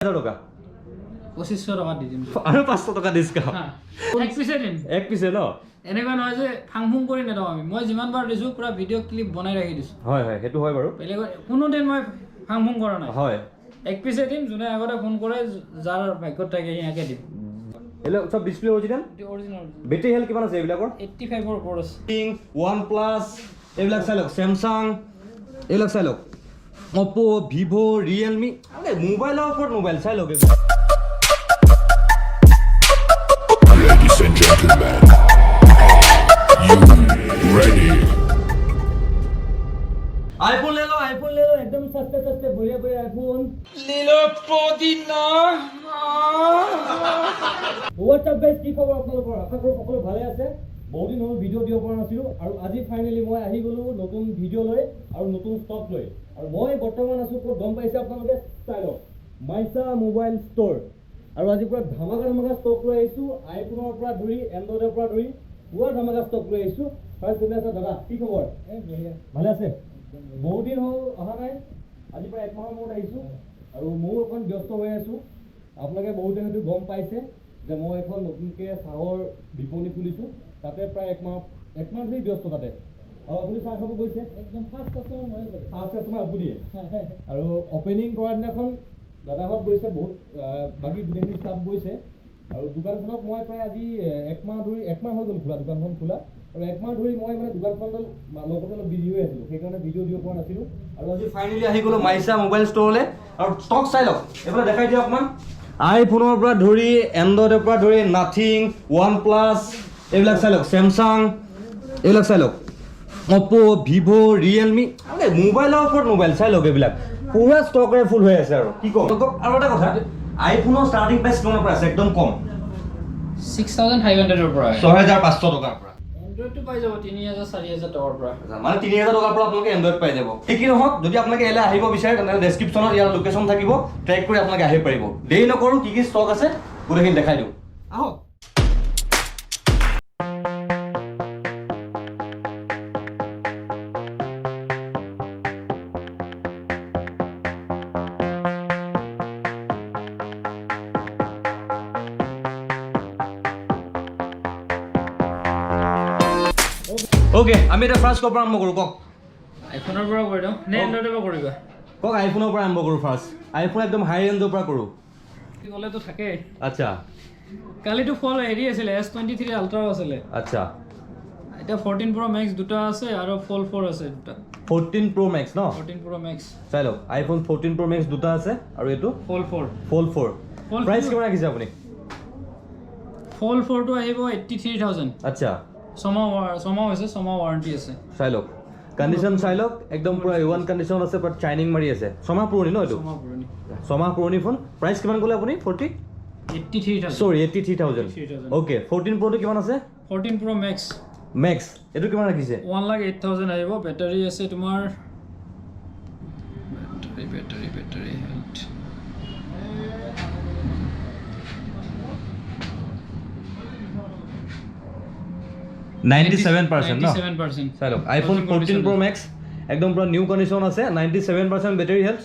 টাকা 2500 টাকা দি দিম আৰু 500 টাকা ডিসকাউন্ট এক পিছে দিম এক পিছে ন এনেকুৱা নহয় যে ফাং ফুং কৰি নেদাও আমি মই যিমান বাৰ দিছো পুৰা ভিডিঅ' ক্লিপ বনাই ৰাখি দিছো হয় হয় সেইটো হয় বাৰু বেলেগ কোনো দিন মই ফাং ফুং কৰা নাই হয় এক পিছে দিম যোনে আগতে ফোন কৰে যাৰ ভাগ্যত থাকে ইয়াকে দিম এলে সব ডিসপ্লে অৰিজিনাল অৰিজিনাল বেটাৰি হেল কিমান আছে এইবিলাকৰ 85 ৰ ওপৰত আছে OnePlus এইবিলাক চাই লওক Samsung এইবিলাক চাই লওক Oppo Vivo Realme আরে মোবাইলৰ ওপৰত মোবাইল চাই লওক Ladies and gentlemen, are you ready? IPhone ले लो एकदम सस्ते बढ़िया आईफोन ले लो পুদিনা হোৱাটছআপ গাইজ কি খবৰ আপোনালোকৰ আশা কৰোঁ সকলো ভালে আছে বহুত দিন হ'ল ভিডিঅ' দিব পৰা নাছিলোঁ আৰু আজি ফাইনেলি মই আহি গ'লোঁ নতুন ভিডিঅ' লৈ আৰু নতুন ষ্টক লৈ আৰু মই বৰ্তমান আছোঁ ক'ত গম পাইছে আপোনালোকে চাই লওক মাইছা মোবাইল ষ্ট'ৰ আৰু আজি পুৰা ধামাকা ষ্টক লৈ আহিছোঁ আইফোনৰ পৰা ধৰি এণ্ড্ৰইডৰ পৰা ধৰি পুৰা ধামাকা ষ্টক লৈ আহিছোঁ ফাৰ্ষ্ট দিনে আছে দাদা কি খবৰ ভালে আছে বহুত দিন হ'ল অহা নাই আজি প্ৰায় এক মাহৰ মূৰত আহিছোঁ আৰু ময়ো অকণ ব্যস্ত হৈ আছোঁ আপোনালোকে বহুতে হয়তো গম পাইছে যে মই এখন নতুনকৈ চাহৰ বিপণী খুলিছোঁ তাতে প্ৰায় এক মাহ ধৰি ব্যস্ত তাতে আৰু আপুনি চাহ খাব গৈছে একদম ফাৰ্ষ্ট কাষ্টমাৰ আপুনিয়ে আৰু অপেনিং কৰাৰ দিনাখন দাদাহঁত গৈছে বহুত বাকী গোটেইখিনি ষ্টাফ গৈছে আৰু দোকানখনত মই প্ৰায় আজি এক মাহ হৈ গ'ল খোলা দোকানখন খোলা আৰু এক মাহ ধৰি মই মানে দোকানখনত লগতে অলপ বিজি হৈ আছিলোঁ সেইকাৰণে ভিডিঅ' দিব পৰা নাছিলোঁ আৰু আজি ফাইনেলি আহি গ'লোঁ মাইছা মোবাইল ষ্ট'ৰলৈ আৰু ষ্টক চাই লওক এইফালে দেখাই দিয়ক অকণমান আইফোনৰ পৰা ধৰি এণ্ড্ৰইডৰ পৰা ধৰি নাথিং OnePlus এইবিলাক চাই লওক Samsung এইবিলাক চাই লওক Oppo Vivo Realme আৰে মোবাইলৰ ওপৰত মোবাইল চাই লওক এইবিলাক পুৰা ষ্টকৰে ফুল হৈ আছে আৰু কি ক'ম আৰু এটা কথা আইফোনৰ ষ্টাৰ্টিং প্ৰাইচ কিমানৰ পৰা আছে একদম কম 6500 ৰ পৰা 6500 টকাৰ পৰা এণ্ড্ৰইডটো পাই যাব 3000 4000 টকাৰ পৰা মানে 3000 টকাৰ পৰা আপোনালোকে এণ্ড্ৰইড পাই যাব কি নহওক যদি আপোনালোকে এলে আহিব বিচাৰে তেনেহ'লে ডেছক্ৰিপশ্যনত ইয়াৰ লোকেশ্যন থাকিব ট্ৰেক কৰি আপোনালোকে আহিব পাৰিব দেৰি নকৰোঁ কি ষ্টক আছে গোটেইখিনি দেখাই দিওঁ আহক ওকে আমি এটা ফাৰ্ষ্ট ক'ৰ পৰা আৰম্ভ কৰোঁ কওক আইফোনৰ পৰা কৰি দিওঁ নে এণ্ড্ৰইডৰ পৰা কৰিবা কওক আইফোনৰ পৰা আৰম্ভ কৰোঁ ফাৰ্ষ্ট আইফোন একদম হাই ৰেঞ্জৰ পৰা কৰোঁ কি ক'লেতো থাকেই আচ্ছা কালিতো ফল হেৰি আছিলে S23 আল্ট্ৰা আছিলে আচ্ছা এতিয়া 14 Pro Max দুটা আছে আৰু ফল 4 আছে দুটা 14 Pro Max ন 14 Pro Max চাই লওক আইফোন 14 Pro Max দুটা আছে আৰু এইটো ফল 4 প্ৰাইচ কিমান ৰাখিছে আপুনি ফল 4 টো আহিব 83000 আচ্ছা ছমাহ হৈছে ছমাহ ৱাৰেণ্টি আছে চাই লওক কণ্ডিশ্যন চাই লওক একদম পুৰা A1 কণ্ডিশ্যন আছে বাট চাইনিং মাৰি আছে ছমাহ পুৰণি ন এইটো ছমাহ পুৰণি ফোন প্ৰাইচ কিমান ক'লে আপুনি 83000 অ'কে 14 Pro টো কিমান আছে 14 Pro Max এইটো কিমান ৰাখিছে 1,08,000 আহিব বেটাৰী আছে তোমাৰ বেটাৰী হেল্থ চাই লওক আইফোন 14 Pro Max একদম পুৰা নিউ কণ্ডিশ্যন আছে 97% বেটাৰী হেল্থ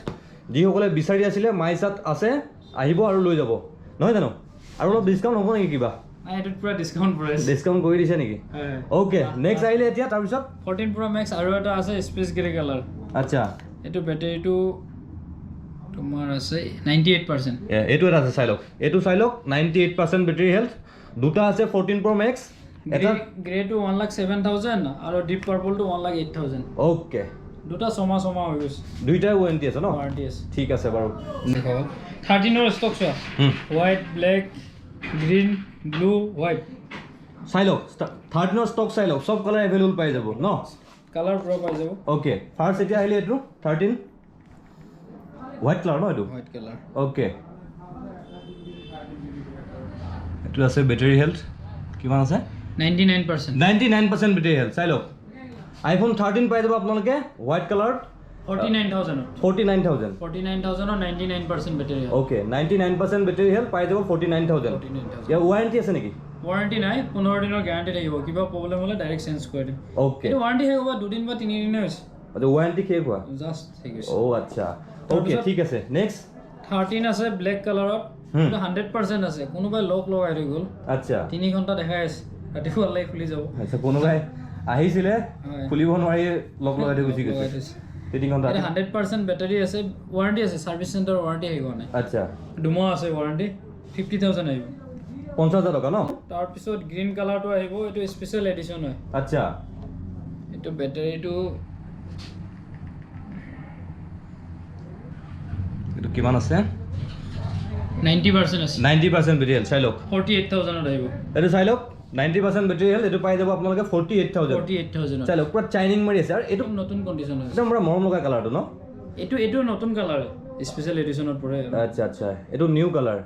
যিসকলে বিচাৰি আছিলে মাইছাত আছে আহিব আৰু লৈ যাব নহয় জানো আৰু অলপ ডিছকাউণ্ট হ'ব নেকি কিবা এইটোত পুৰা ডিছকাউণ্ট কৰি দিছে নেকি অ'কে নেক্সট আহিলে এতিয়া তাৰপিছত 14 Pro Max আৰু এটা আছে স্পেচ গ্ৰে কালাৰ আচ্ছা এইটো বেটাৰীটো তোমাৰ আছে 98% এইটো এটা আছে চাই লওক এইটো চাই লওক 98% বেটাৰী হেল্থ দুটা আছে 14 Pro Max এটা গ্ৰেটো 1,07,000 আৰু ডিপ পাৰ্পলটো 1,08,000 অ'কে দুটা ছমাহ হৈ গৈছে দুইটাই ৱাৰেণ্টি আছে ন ৱাৰেণ্টি আছে ঠিক আছে বাৰু 13 ৰ ষ্টক চোৱা white black green blue white চাই লওক 13 ৰ ষ্টক চাই লওক সব কালাৰ এভেইলেবল পাই যাব ন কালাৰ পুৰা পাই যাব অ'কে ফাৰ্ষ্ট এতিয়া আহিলে এইটো 13 হোৱাইট কালাৰ ন এইটো হোৱাইট কালাৰ অ'কে এইটো আছে বেটাৰী হেল্থ কিমান আছে 99% বেটাৰী হেল্থ চাই লওক আইফোন 13 পাই যাব আপোনালোকে হোৱাইট কালাৰত 49,000 49,000 or 99% battery okay 99% battery health পাই যাব 49,000 ইয়াৰ ৱাৰেণ্টি আছে নেকি ৱাৰেণ্টি নাই 15 দিনৰ গ্যাৰাণ্টি থাকিব কিবা প্ৰবলেম হ'লে ডাইৰেক্ট চেঞ্জ কৰি দিম ওকে এইটো ৱাৰেণ্টি শেষ হ'ব 2 দিন বা 3 দিনৰ হৈছে আচ্ছা ৱাৰেণ্টি শেষ হোৱা জাষ্ট ঠিক আছে ও আচ্ছা ওকে ঠিক আছে নেক্সট 13 আছে ব্লেক কালাৰত এটা 100% আছে কোনোবাই লক লগাই থৈ গ'ল আচ্ছা 3 ঘণ্টা দেখাই আছে ৰাতিপুৱা লাই খুলি যাব আচ্ছা কোনোবাই আহিছিলে হয়। খুলিব নোৱাৰি লগ লগাই থৈ গুচি গৈছে 3 ঘণ্টা এটা 100% বেটাৰী আছে ৱাৰেণ্টি আছে সাৰ্ভিস চেণ্টাৰ ৱাৰেণ্টি আহিব নাই আচ্ছা দুমাহ আছে ৱাৰেণ্টি 50000 আহিব 50000 টকা ন তাৰ পিছত গ্ৰীণ কালাৰটো আহিব এইটো স্পেশাল এডিশন হয় আচ্ছা এইটো বেটাৰীটো এইটো কিমান আছে 90% আছে 90% বেটেৰী হেল্থ চাই লওক 48000 ত আহিব এইটো চাই লওক 90% বেটেৰী হেল্থ এইটো পাই যাব আপোনালোকে 48000 48000 চাই লওক পুৰা চাইনিং মাৰি আছে আৰু এইটো এইটো নতুন কণ্ডিশ্যন আছে একদম পুৰা মৰম লগা কালাৰটো ন এইটো নতুন কালাৰ স্পেশাল এডিশনত পৰে আচ্ছা আচ্ছা এইটো নিউ কালাৰ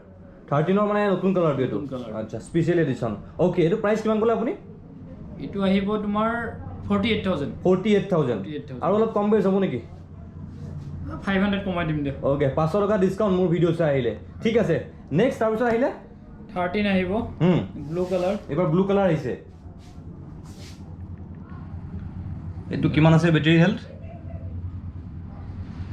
13 মানে নতুন কালাৰটো এইটো নতুন colour। আচ্ছা স্পেচিয়েল এডিশ্যন ওকে এইটো প্ৰাইচ কিমান ক'লে আপুনি এইটো আহিব তোমাৰ 48000 48000 আৰু অলপ কম বেছ হ'ব নেকি 500 কমাই দিম দে ওকে 500 টকা ডিছকাউণ্ট মোৰ ভিডিঅ' চাই আহিলে ঠিক আছে নেক্সট তাৰপিছত আহিলে 13 আহিব ব্লু কালাৰ এবাৰ ব্লু কালাৰ আহিছে এইটো কিমান আছে বেটেৰী হেল্থ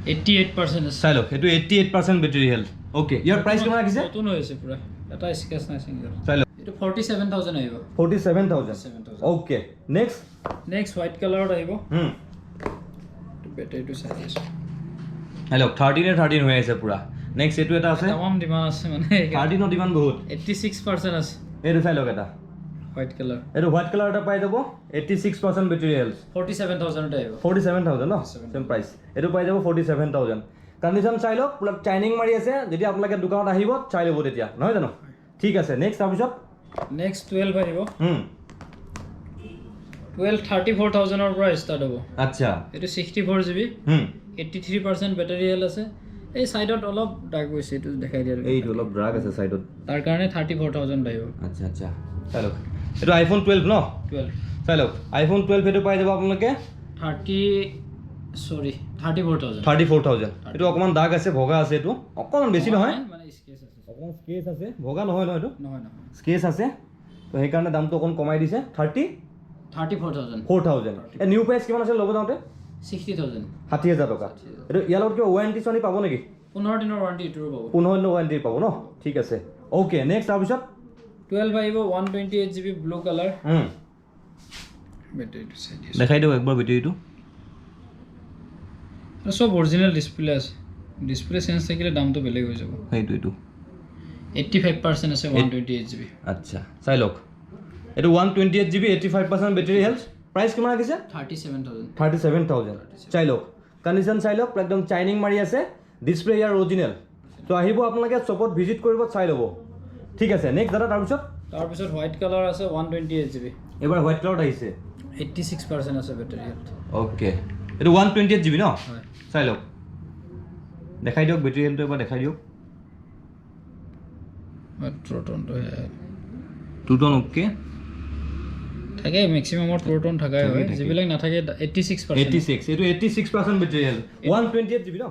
88% আছে চাই লওক এইটো 88% বেটেৰী হেল্থ ওকে ইয়াৰ প্ৰাইচ কিমান ৰাখিছে নতুন হৈ আছে পুৰা এটা স্কেচ নাই সিঙ্গেল চাই লওক এইটো 47000 আহিব 47000 ওকে নেক্সট নেক্সট হোৱাইট কালাৰত আহিব এইটো বেটাৰীটো চাই আছে চাই লওক 13 হৈ আছে পুৰা নেক্সট এইটো এটা আছে তামাম ডিমাণ্ড আছে মানে 13ত ইমান বহুত 86% আছে এইটো চাই লওক এটা হোৱাইট কালাৰ এইটো হোৱাইট কালাৰ এটা পাই যাব 86% বেটেৰী হেল্থ 47000 ত আহিব 47000 ন সেম প্ৰাইচ এইটো পাই যাব 47000 কণ্ডিশ্যন চাই লওক পুৰা চাইনিং মাৰি আছে যেতিয়া আপোনালোকে দোকানত আহিব চাই ল'ব তেতিয়া নহয় জানো ঠিক আছে নেক্সট তাৰপিছত নেক্সট 12 আহিব 12 34000 ৰ পৰা ষ্টাৰ্ট হ'ব আচ্ছা এইটো 64 GB 83% বেটাৰী হেল্থ আছে এই সাইডত অলপ ডাক গৈছে এইটো দেখাই দিয়া এইটো অলপ ড্ৰাগ আছে সাইডত তাৰ কাৰণে 34000 আহিব আচ্ছা আচ্ছা চাই লওক এইটো আইফোন 12 ন 12 চাই লওক আইফোন 12 এইটো পাই যাব আপোনালোকে 34000 এইটো অকমান দাগ আছে ভগা আছে এইটো অকমান বেছি নহয় মানে স্কেচ আছে অকমান স্কেচ আছে ভগা নহয় ন এইটো নহয় স্কেচ আছে তো সেইকাৰণে দামটো অকণ কমাই দিছে 34000 এই নিউ প্ৰাইচ কিমান আছে ল'ব যাওঁতে 60000 60000 টকা এইটো ইয়াৰ লগত কিবা ৱাৰেণ্টি চোৱাৰেণ্টি পাব নেকি 15 দিনৰ ৱাৰেণ্টি এইটোৰো পাব 15 দিনৰ ৱাৰেণ্টি পাব ন ঠিক আছে অ'কে নেক্সট তাৰপিছত 12 আহিব 128 GB ব্লু কালাৰ বেটাৰীটো চাই দিছো দেখাই দিয়ক একবাৰ বেটেৰীটো সব অৰিজিনেল ডিসপ্লে আছে ডিসপ্লে চেঞ্জ থাকিলে দামটো বেলেগ হৈ যাব এইটো 85% আছে 128 GB আচ্ছা চাই লওক এইটো 128 GB 85% বেটেৰী হেল্থ প্ৰাইচ কিমান ৰাখিছে 37000 চাই লওক কণ্ডিশ্যন চাই লওক একদম চাইনিং মাৰি আছে ডিসপ্লে ইয়াৰ অৰিজিনেল তো আহিব আপোনালোকে শ্বপত ভিজিট কৰিব চাই ল'ব ঠিক আছে নেক্সট দাদা তাৰপিছত হোৱাইট কালাৰ আছে 128 GB এবাৰ হোৱাইট কালাৰত আহিছে 86% আছে বেটাৰী হেল্থ ওকে এইটো 128 GB ন হয় চাই লওক দেখাই দিয়ক বেটাৰী হেল্থটো এবাৰ দেখাই দিয়ক ট্ৰোটনটো টুটন ওকে থাকে মেক্সিমামৰ ট্ৰোটন থাকাই হয় যিবিলাক নাথাকে 86% 86 এইটো 86% বেটাৰী হেল্থ 128 GB ন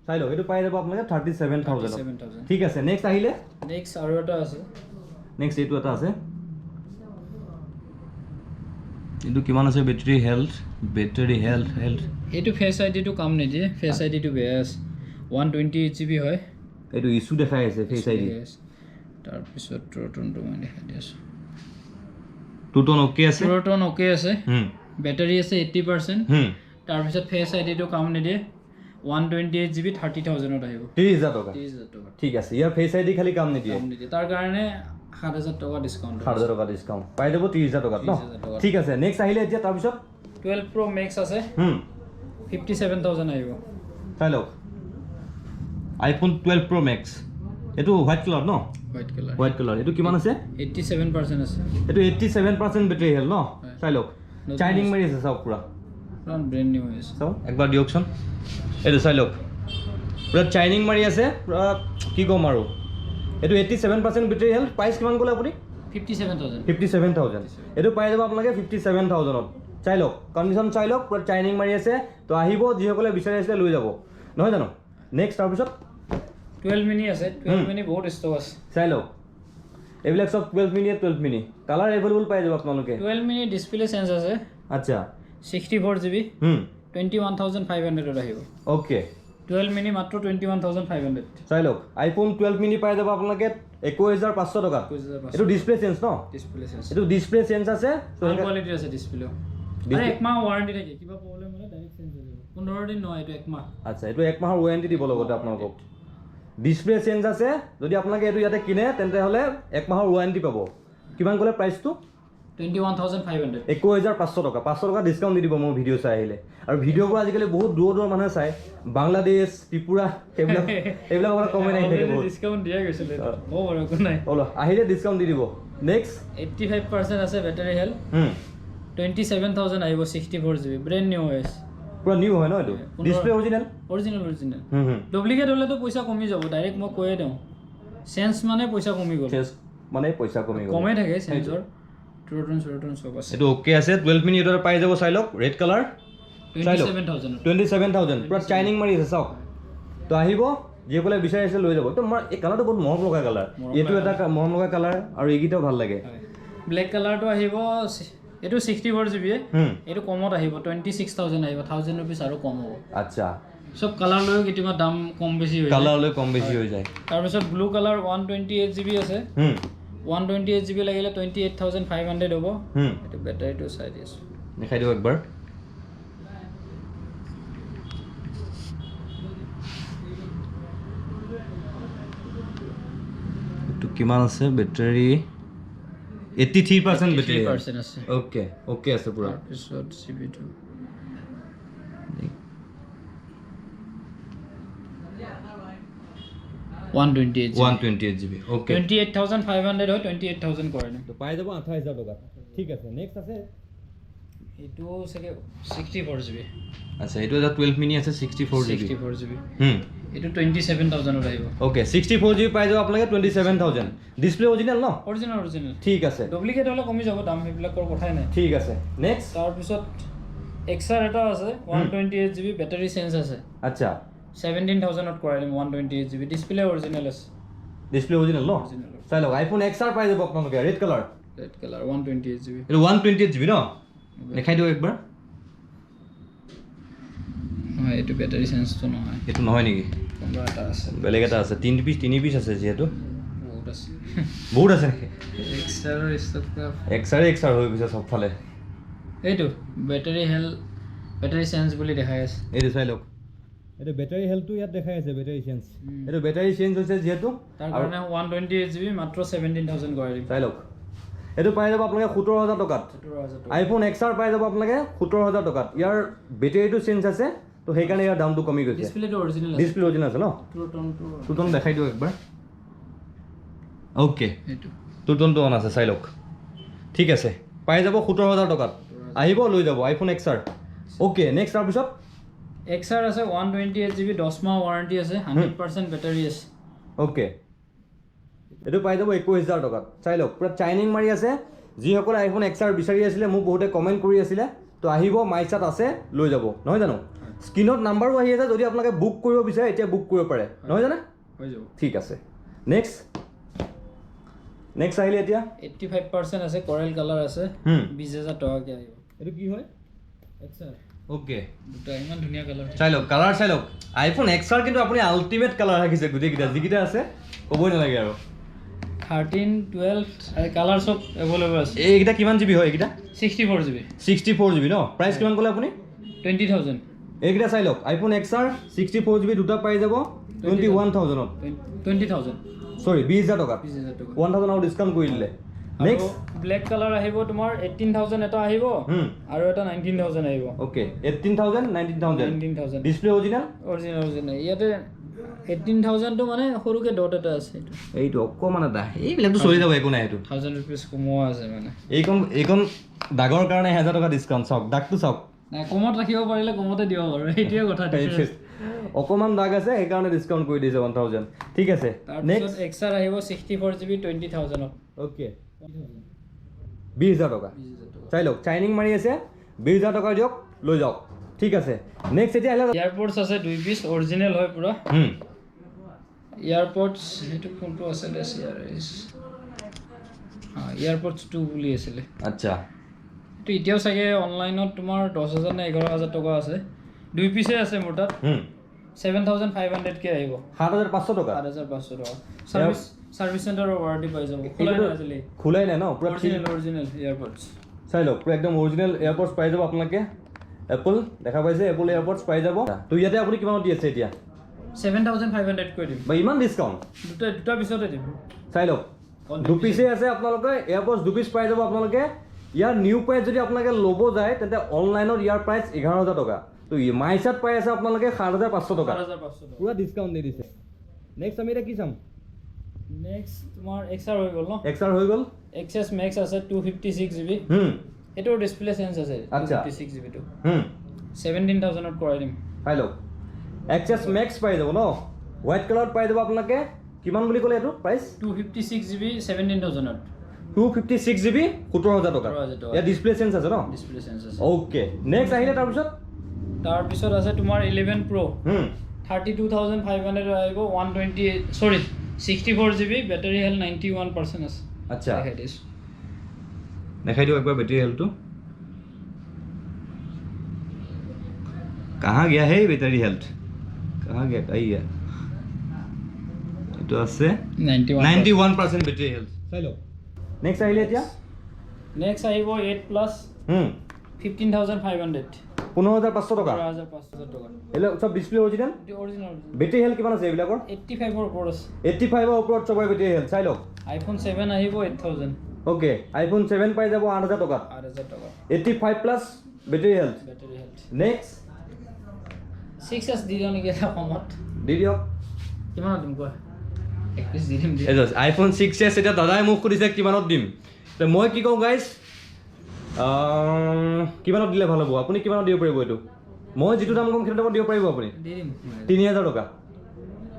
চাই লওক এইটো পাই যাব আপোনালোকে 37000 ঠিক আছে নেক্সট আহিলে নেক্সট আৰু এটা আছে নেক্সট এইটো এটা আছে এইটো কিমান আছে বেটাৰী হেল্থ এইটো ফেচ আইডিটো কাম নিদিয়ে ফেচ আইডিটো বেয়া আছে 128 GB হয় এইটো ইছ্যু দেখাই আছে ফেচ আইডি তাৰপিছত ট্ৰোটনটো মই দেখাই দি আছোঁ টুটন ওকে আছে ট্ৰোটন ওকে আছে বেটাৰী আছে 80% তাৰপিছত ফেচ আইডিটো কাম নিদিয়ে 128 GB 30000 ত আহিব 30000 টকা 30000 টকা ঠিক আছে ইয়াৰ ফেচ আইডি খালি কাম নিদিয়ে তাৰ কাৰণে 7000 টকা ডিসকাউন্ট 7000 টকা ডিসকাউন্ট পাই যাব 30000 টকাত ন 30000 টকা। ঠিক আছে নেক্সট আহিলে এতিয়া তাৰপিছত 12 Pro Max আছে 57000 আহিব চাই লওক আইফোন 12 Pro Max এইটো হোৱাইট কালাৰ ন হোৱাইট কালাৰ এইটো কিমান আছে 87% আছে এইটো 87% বেটাৰী হেল্থ ন চাই লওক নতুন চাইনিং মাৰি আছে চাওক পুৰা ব্ৰেণ্ড নিউ হৈ আছে চাওক একবাৰ দিয়কচোন এইটো চাই লওক পুৰা চাইনিং মাৰি আছে পুৰা কি ক'ম আৰু এইটো 87% বেটাৰী হেল্থ প্ৰাইচ কিমান ক'লে আপুনি 57000 এইটো পাই যাব আপোনালোকে 57000ত চাই লওক কণ্ডিশ্যন চাই লওক পুৰা চাইনিং মাৰি আছে তো আহিব যিসকলে বিচাৰি আছিলে লৈ যাব নহয় জানো নেক্সট তাৰপিছত 12 মিনি আছে 12 মিনি বহুত ষ্টক আছে চাই লওক এইবিলাক সব 12 মিনি কালাৰ এভেইলেবল পাই যাব আপোনালোকে 12 মিনি ডিসপ্লে চেঞ্জ আছে আচ্ছা 64 GB 21500 ত আহিব ওকে 12 মিনি মাত্ৰ 21500 চাই লওক আইফোন 12 মিনি পাই যাব আপোনালোকে 21500 টকা 21500 এইটো ডিসপ্লে চেঞ্জ ন ডিসপ্লে চেঞ্জ এইটো ডিসপ্লে চেঞ্জ আছে তো ভাল কোৱালিটি আছে ডিসপ্লে আৰু এক মাহ ওয়াৰেন্টি থাকে কিবা প্ৰবলেম হ'লে ডাইৰেক্ট চেঞ্জ হৈ যাব 15 দিন নহয় এইটো এক মাহ আচ্ছা এইটো এক মাহৰ ওয়াৰেন্টি দিব লগতে আপোনালোকক ডিসপ্লে চেঞ্জ আছে যদি আপোনালোকে এইটো ইয়াতে কিনে তেন্তে হলে এক মাহৰ ওয়াৰেন্টি পাব কিমান ক'লে প্ৰাইসটো 21500 21500 টকা 500 টকা ডিসকাউন্ট দি দিব মোৰ ভিডিও চাই আহিলে আৰু ভিডিওবোৰ আজিকালি বহুত দূৰ দূৰ মানুহে চাই বাংলাদেশ ত্ৰিপুৰা এইবিলাক অলপ কমে নাই থাকে বহুত ডিসকাউন্ট দিয়া গৈছিল ও বড় কোন নাই হলো আহিলে ডিসকাউন্ট দি দিব নেক্সট 85% আছে ব্যাটারি হেলথ 27000 আহিব 64 জিবি ব্র্যান্ড নিউ OS পুৰা নিউ হয় ন এইটো ডিসপ্লে অৰিজিনাল অৰিজিনাল ডুপ্লিকেট হলে তো পইচা কমি যাব ডাইৰেক্ট মই কৈয়ে দিওঁ চেঞ্জ মানে পইচা কমি গ'ল চেঞ্জ মানে পইচা কমি গ'ল কমে থাকে চেঞ্জৰ টুৰটন সব আছে এইটো ওকে আছে 12 মিনিট এটা পাই যাব চাই লওক ৰেড কালাৰ 27000 পুৰা চাইনিং মাৰি আছে চাওক তো আহিব যিসকলে বিচাৰিছে লৈ যাব তো মই এই কালাৰটো বহুত মৰম লগা কালাৰ এইটো এটা মৰম লগা কালাৰ আৰু এইকেইটাও ভাল লাগে ব্লেক কালাৰটো আহিব এইটো 64 জিবি এইটো কমত আহিব 26000 আহিব 1000 रुपीस আৰু কম হ'ব আচ্ছা সব কালাৰ লৈ কেতিয়াবা দাম কম বেছি হৈ যায় কালাৰ লৈ কম বেছি হৈ যায় তাৰ পিছত ব্লু কালাৰ 128 জিবি আছে 128 জিবি লাগিলে 28500 হ'ব এইটো ব্যাটাৰিটো চাই দিছো দেখাই দিও একবাৰ তো কিমান আছে ব্যাটাৰি 83% ব্যাটাৰি 83% আছে ওকে ওকে আছে পুৰা তাৰপিছত জিবিটো $128 GB ওকে 28500 হয় 28000 কৰে না তো পাই যাব 28000 টকা ঠিক আছে নেক্সট আছে এইটো সকে 64 জিবি আচ্ছা এইটো এটা 12 মিনি আছে 64 GB জিবি এইটো 27000 আহিব ওকে 64 GB পাই যাব আপোনালোকে 27000 ডিসপ্লে অৰিজিনাল ন অৰিজিনাল ঠিক আছে ডুপ্লিকেট হলে কমি যাব দাম হেবিলাকৰ কথাই নাই ঠিক আছে নেক্সট তাৰ পিছত XR এটা আছে 128 জিবি ব্যাটাৰি চেঞ্জ আছে আচ্ছা 17000 ত কৰাইম 128 জিবি ডিসপ্লে অৰিজিনাল আছে ডিসপ্লে অৰিজিনাল ন চাই লওক আইফোন XR পাই যাব আপোনালোকে ৰেড কালাৰ 128 জিবি এইটো 128 GB ন দেখাই দিও একবাৰ হয় এইটো ব্যাটাৰি চেঞ্জটো নহয় এইটো নহয় নেকি কোনবা এটা আছে বেলেগ এটা আছে তিনি পিচ আছে যেহেতু বহুত আছে বহুত আছে নেকি XR ষ্টকটা XR হৈ গৈছে সবফালে এইটো ব্যাটাৰি চেঞ্জ বুলি দেখাই আছে এইটো চাই লওক এইটো ব্যাটাৰি হেলথটো ইয়াত দেখাই আছে ব্যাটাৰি চেঞ্জ এইটো ব্যাটাৰি চেঞ্জ হৈছে যেহেতু তাৰ কাৰণে 128 জিবি মাত্ৰ 17000 কৰাইম চাই লওক এইটো পাই যাব আপোনালোকে 17000 টকাত 17000 টকা আইফোন XR পাই যাব আপোনালোকে 17000 টকাত ইয়াৰ বেটাৰীটো চেঞ্জ আছে তো সেইকাৰণে ইয়াৰ দামটো কমি গৈছে ডিসপ্লেটো অৰিজিনাল আছে ডিসপ্লে অৰিজিনাল আছে ন টুটন দেখাই দিও একবাৰ ওকে এইটো টুটনটো অন আছে চাই লওক ঠিক আছে পাই যাব 17000 টকাত আহিব লৈ যাব আইফোন XR ওকে নেক্সট তাৰপিছত XR আছে 128 জিবি 10 মাহ ওয়াৰেন্টি আছে 100% ব্যাটাৰি আছে ওকে এইটো পাই যাব 21000 টকাত চাই লওক পুৰা চাইনিং মাৰি আছে যিসকলে আইফোন XR বিচাৰি আছিলে মোক বহুতে কমেন্ট কৰি আছিলে তো আহিব মাইচাত আছে লৈ যাব নহয় জানো স্ক্ৰিনত নাম্বাৰো আহি আছে যদি আপোনালোকে বুক কৰিব বিচাৰে এতিয়া বুক কৰিব পাৰে নহয় জানো হৈ যাব ঠিক আছে নেক্সট আহিলে এতিয়া 85% আছে কৰেল কালাৰ আছে 20000 টকাকে আহিব এইটো কি হয় XR ওকে দুটা ইমান ধুনীয়া কালাৰ চাই লওক কালাৰ চাই লওক আইফোন XR কিন্তু আপুনি আল্টিমেট কালাৰ ৰাখিছে গোটেইকেইটা যিকেইটা আছে ক'বই নালাগে আৰু 13 12 আৰু কালাৰ সব এভেইলেবল আছে এইকেইটা কিমান জিবি হয় এইকেইটা 64 জিবি 64 জিবি ন প্ৰাইস কিমান ক'লে আপুনি 20000 এইকেইটা চাই লওক আইফোন XR 64 জিবি দুটা পাই যাব 21000 20000 সৰি 20000 টকা 20000 টকা 1000 আৰু ডিসকাউন্ট কৰি দিলে নেক্সট ব্ল্যাক কালাৰ আহিব তোমাৰ 18000 এটা আহিব আৰু এটা 19000 আহিব ওকে 18000 19000 ডিসপ্লে অৰিজিনাল ইয়াতে 18000 টো মানে সৰুকে ডট এটা আছে এইটো অকমান এটা এইবিলাকটো চলি যাব একো নাই এইটো 1000 रुपीस কমোৱা আছে মানে এইখন দাগৰ কাৰণে 1000 টকা ডিসকাউন্ট চাওক দাগটো চাওক নাই কমত ৰাখিব পাৰিলে কমতে দিব বাৰু এইটোৱে কথা অকমান দাগ আছে সেইকাৰণে ডিসকাউন্ট কৰি দিছে 1000 ঠিক আছে নেক্সট XR আহিব 64 জিবি 20000 ওকে 20000 টকা চাই লওক চাইনিং মাৰি আছে 20000 টকা দিয়ক লৈ যাওক ঠিক আছে নেক্সট এতিয়া আহিলে এয়াৰপডছ আছে 2 পিস অৰিজিনাল হয় পুৰা এয়াৰপডছ হেতু কোনটো আছে দেছ ইয়াৰিস এয়াৰপডছ 2 বুলি আছিল আচ্ছা তো এতিয়াও চাগে অনলাইনত তোমাৰ 10000 নে 11000 টকা আছে 2 পিসে আছে মোৰ তাত 7500 কে আহিব 7500 টকা 7500 টকা সাৰ্ভিস সেন্টাৰৰ ৱাৰেণ্টি পাই যাব খোলাই নাই ন পুৰা অৰিজিনেল এয়াৰপডছ চাই লওক পুৰা একদম অৰিজিনেল এয়াৰপডছ পাই যাব আপোনালোকে এপল দেখা পাইছে এপল এয়াৰপডছ পাই যাব তো ইয়াতে আপুনি কিমানত দি আছে এতিয়া 7500 কৈ দিম বা ইমান ডিসকাউন্ট দুটা পিছতে দিম চাই লওক দুপিছে আছে আপোনালোকে এয়াৰপডছ দুপিছ পাই যাব আপোনালোকে ইয়াৰ নিউ প্ৰাইচ যদি আপোনালোকে ল'ব যায় তেন্তে অনলাইনত ইয়াৰ প্ৰাইচ 11000 টকা তো মাইচাত পাই আছে আপোনালোকে 7500 টকা পুৰা ডিসকাউন্ট দি দিছে নেক্সট আমি এটা কি চাম নেক্সট তোমাৰ XR হৈ গ'ল ন XR হৈ গ'ল XS Max আছে 256 GB এটো ডিসপ্লে চেঞ্জ আছে 256 GB টো 17000 ত কৰাই দিম পাই লওক XS Max পাই যাব ন হোৱাইট কালাৰত পাই যাব আপোনালোকে কিমান বুলি ক'লে এটো প্ৰাইচ 256 GB 17000 ত 256 GB 17000 টকা ইয়া ডিসপ্লে চেঞ্জ আছে ন ডিসপ্লে চেঞ্জ আছে ওকে নেক্সট আহিলে তাৰ পিছত আছে তোমাৰ 11 Pro 32500 আহিব 120 সৰি 64 GB ব্যাটাৰি হেলথ 91% আছে আচ্ছা দেখাই দিও একবাৰ ব্যাটারি হেলথটো कहां गया है बैटरी हेल्थ कहां गया कहीं गया तो আছে 91% बैटरी हेल्थ চাই লো নেক্সট আহিলে এতিয়া নেক্সট আহিব 8 প্লাস 15500 15500 টকা 15500 টকা এলে সব ডিসপ্লে অরিজিনাল ব্যাটারি হেলথ কিমান আছে এইবিলাকৰ 85 ৰ ওপৰত আছে 85 ৰ ওপৰত চবই ব্যাটারি হেলথ চাই লো আইফোন 7 আহিব 8000 ওকে আইফোন 7 পাই যাব 8000 টকা 8000 টকা 85 plus battery health next 6s দি দিও নেকি কমত দি দিও কিমানত দিম কোৱা এক পিস দি দিম এজস আইফোন 6s এটা দাদাই মোক খুদিছে কিমানত দিম তে মই কি কওঁ গাইস কিমানত দিলে ভাল হ'ব আপুনি কিমানত দিব পাৰিব এটো মই যেটো দাম কম সেইটো দামত দিব পাৰিব আপুনি দি দিম 3000 টকা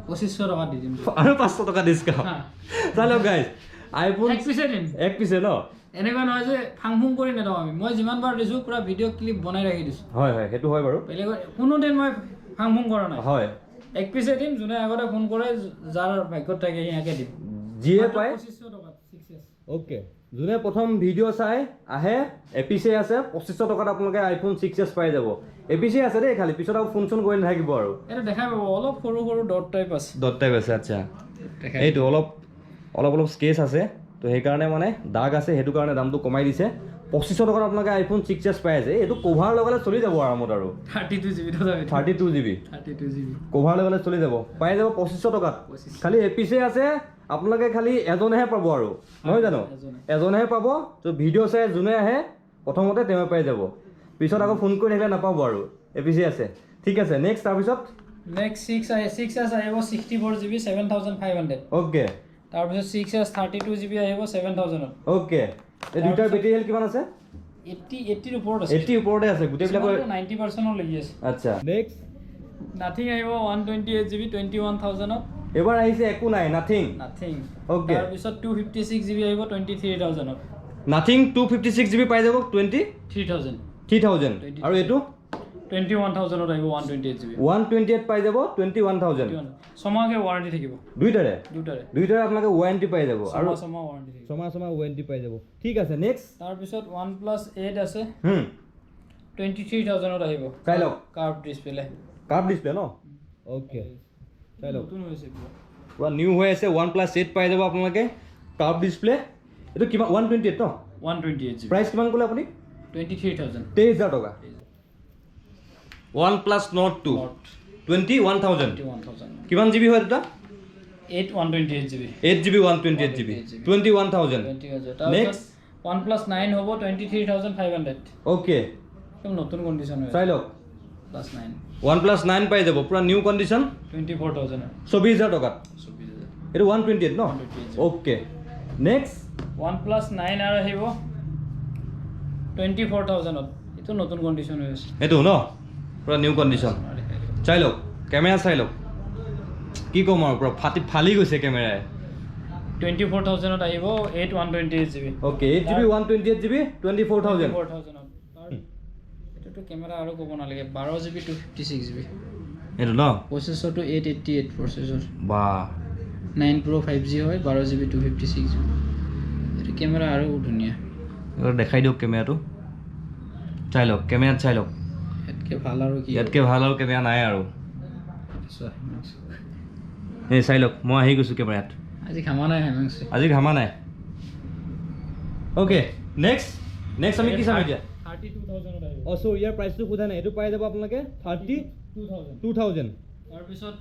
2500 টকা দি দিম আৰু 500 টকা ডিসকাউন্ট চালো গাইস আইফোন এক পিছে ন এনেকুৱা নহয় যে ফাংফুং কৰি নেদাও আমি মই যিমান বাৰ দিছো পুৰা ভিডিও ক্লিপ বনাই ৰাখি দিছো হয় হয় হেতু হয় বাৰু বেলেগ কোনো দিন মই ফাংফুং কৰা নাই হয় এক পিছে দিম যোনে আগতে ফোন কৰে যাৰ ভাগ্যত থাকে ইয়াকে দিম জিয়ে পায় 2500 টকা 6s ওকে যোনে প্ৰথম ভিডিও চাই আহে এপিসে আছে 2500 টকাত আপোনালোকে আইফোন 6s পাই যাব এপিসে আছে দেই খালি পিছত ফোন চোন কৰি নাথাকিব আৰু এটা দেখাই পাব অলপ সৰু সৰু ডট টাইপ আছে আচ্ছা এইটো অলপ স্কেচ আছে তো সেই কাৰণে মানে দাগ আছে হেতু কাৰণে দামটো কমাই দিছে 2500 টকাত আপোনালোকে আইফোন 6s পাই আছে এটো কভাৰ লগালে চলি যাব আৰামত আৰু 32 GB 32 GB কভাৰ লগালে চলি যাব পাই যাব 2500 টকাত খালি এপিসে আছে আপোনালোকে খালি এজনেহে পাব আৰু নহয় জানো এজনেহে পাব তো ভিডিও চাই যোনে আহে প্ৰথমতে তেওঁ পাই যাব পিছত আকৌ ফোন কৰি থাকিলে নাপাব আৰু এপিসে আছে ঠিক আছে নেক্সট তাৰ পিছত নেক্সট 6s আহিব 64 GB 7500 ওকে তাৰ পিছত 6s 32 GB আহিব 7000 ওকে এই দুটাৰ ব্যাটাৰি হেলথ কিমান আছে 80 ওপৰত আছে 80 ওপৰতে আছে গুটেই বিলাক 90% লাগি আছে আচ্ছা নেক্সট নাথিং আহিব 128 GB 21000 এবাৰ আহিছে একো নাই নাথিং ওকে তাৰ পিছত 256 GB আহিব 23000 নাথিং 256 GB পাই যাব 23000 আৰু এটো 21000 আহিব 128 GB 128 পাই যাব 21000 সমাগে ওয়ারেন্টি থাকিব দুইটাৰে আপোনালোকে ওয়াৰেন্টি পাই যাব আৰু সমা ওয়াৰেন্টি থাকিব সমা ওয়াৰেন্টি পাই যাব ঠিক আছে নেক্সট তাৰ পিছত OnePlus 8 আছে 23000 আহিব চাই লওক কাৰ্ভ ডিসপ্লে ন ওকে চাই লওক নতুন হৈছে পুৰা নিউ হৈ আছে OnePlus 8 পাই যাব আপোনালোকে কাৰ্ভ ডিসপ্লে এটো কিমান 128 ন 128 GB প্ৰাইস কিমান ক'লে আপুনি 23000 টকা OnePlus Nord 2 21000 কিমান জিবি হয় এটা 128 GB 8GB 128 GB 21000 next OnePlus 9 হ'ব 23500 ওকে একদম নতুন কন্ডিশন হয় চাই লওক প্লাস 9 OnePlus 9 পাই যাব পুৰা নিউ কন্ডিশন 24000 24000 টকা এটো 128 ন ওকে নেক্সট OnePlus 9 আর আহিব 24000 এটো নতুন কন্ডিশন হৈ আছে এটো ন পুৰা নিউ কন্ডিশন চাই লওক ক্যামেৰা চাই লওক কি কম আৰু পুৰা ফালি গৈছে ক্যামেৰায়ে 24000 আহিব 128 GB ওকে 8GB 128 GB 24000 এটো ক্যামেৰা আৰু ক'ব নালাগে 12GB 256 GB এটো ন প্ৰসেসৰ তো 888 প্ৰসেসৰ বা 9 Pro 5G হয় 12GB 256 GB এটো ক্যামেৰা আৰু ধুনিয়া এটো দেখাই দিও ক্যামেৰাটো চাই লওক ক্যামেৰা চাই লওক এতকে ভাল আৰু কি ইয়াতকে ভাল আৰু ক্যামেৰা নাই আৰু চোৱা হিমাংশু এই চাই লওক মই আহি গৈছোঁ কেমেৰাত আজি ঘামা নাই হিমাংশু আজি ঘামা নাই অ'কে নেক্সট আমি কি চাম এতিয়া 32000 আহিব অ' চ' ইয়াৰ প্ৰাইচটো সোধা নাই এইটো পাই যাব আপোনালোকে 32000 তাৰপিছত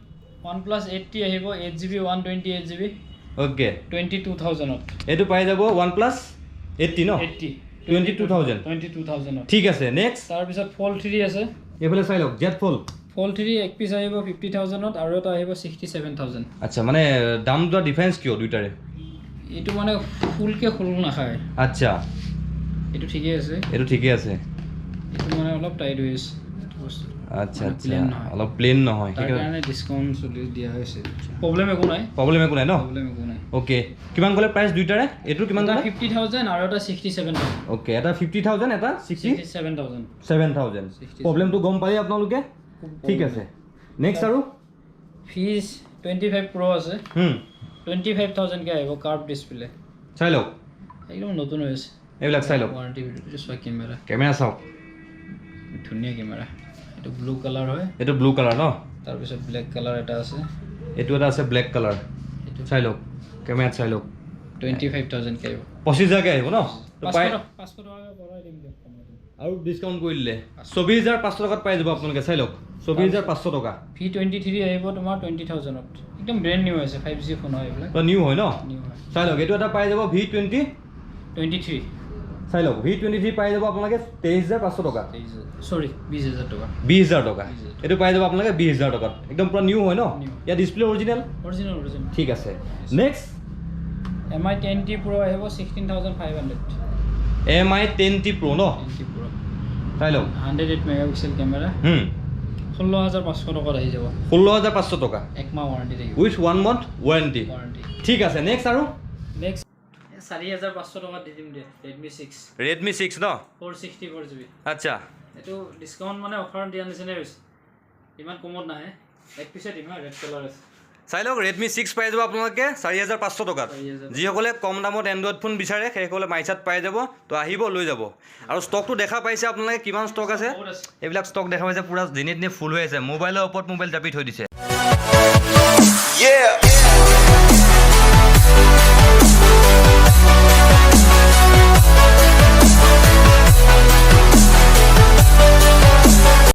OnePlus 80 আহিব 8GB 128GB অ'কে 22000ত এইটো পাই যাব OnePlus 80 ন 22000 22000ত ঠিক আছে নেক্সট তাৰপিছত Fold 3 আছে এইফালে চাই লওক জেড ফল Fold 3 এক পিস আহিব 50000ত আৰু এটা আহিব 67000 আচ্ছা মানে দাম দুটা ডিফাৰেঞ্চ কিয় দুইটাৰে এইটো মানে ফুলকে খোল নাখায় আচ্ছা এইটো ঠিকই আছে এইটো ঠিকে আছে এইটো মানে অলপ টাইট হৈ আছে আচ্ছা আচ্ছা অলপ প্লেন নহয় তাৰ কাৰণে ডিসকাউন্ট চলি দিয়া হৈছে প্ৰবলেম একো নাই ন প্ৰবলেম একো নাই ওকে কিমান ক'লে প্ৰাইচ দুইটাৰে এইটো কিমান এটা ক'লে 50000 আৰু এটা 67000 ওকে এটা 50000 এটা 67000 7000 প্ৰবলেমটো গম পাই আপোনালোকে ঠিক আছে নেক্সট আৰু ফিজ 25 Pro আছে 25000 কে আহিব কার্ভ ডিসপ্লে চাই লওক একদম নতুন হৈ আছে এইবিলাক চাই লওক ওয়ারেন্টি ভিডিও সোয়া কেমেৰা চাওক ধুনীয়া কেমেৰা এইটো ব্লু কালাৰ হয় এইটো ব্লু কালাৰ ন তাৰ পিছত ব্ল্যাক কালাৰ এটা আছে এইটো এটা আছে ব্লেক কালাৰ এইটো চাই লওক কেমেৰাত চাই লওক 25000 কে আহিব 25000 কে আহিব ন তো পাই 500 টকা বঢ়াই দিম দিয়ক আৰু ডিসকাউন্ট কৰি দিলে 24500 টকাত পাই যাব আপোনালোকে চাই লওক 24500 টকা V23 আহিব তোমাৰ 20000ত একদম ব্র্যান্ড নিউ আছে 5G ফোন হয় এইবিলাক তো নিউ হয় ন নিউ হয় চাই লওক এইটো এটা পাই যাব V20 23 চাই লওক V23 পাই যাব আপোনালোকে 23500 টকা সরি 20000 টাকা 20000 টকা এইটো পাই যাব আপোনালোকে 20000 টকাত একদম পুৰা নিউ হয় ন New. ইয়া ডিসপ্লে অৰিজিনাল অরিজিনাল ঠিক আছে নেক্সট MI 10T Pro আহিব 16500 MI 10T Pro ন 10T Pro চাই লওক 108 মেগাপিক্সেল ক্যামেরা 16500 টাকাত আহি যাব 16500 টকা এক মাহ ওয়ারেন্টি থাকিব উইথ 1 মান্থ ওয়ারেন্টি ওয়ারেন্টি ঠিক আছে নেক্সট আৰু নেক্সট 4500 টাকা দি দিম দে Redmi 6 Redmi 6 ন 464GB আচ্ছা এটো ডিসকাউন্ট মানে অফার দিয়া নিচিনা হৈছে ইমান কমত নাহে এক পিছে দিম ৰেড কালাৰ আছে চাই লওক Redmi 6 পাই যাব আপোনালোকে 4500 টকাত 4500 যিসকলে কম দামত এন্ড্ৰইড ফোন বিচাৰে সেইসকলে মাইচাত পাই যাব তো আহিব লৈ যাব আৰু ষ্টকটো দেখা পাইছে আপোনালোকে কিমান ষ্টক আছে বহুত আছে এইবিলাক ষ্টক দেখা পাইছে পুৰা দিনে দিনে ফুল হৈ আছে মোবাইলৰ ওপৰত মোবাইল জাপি থৈ দিছে Yeah.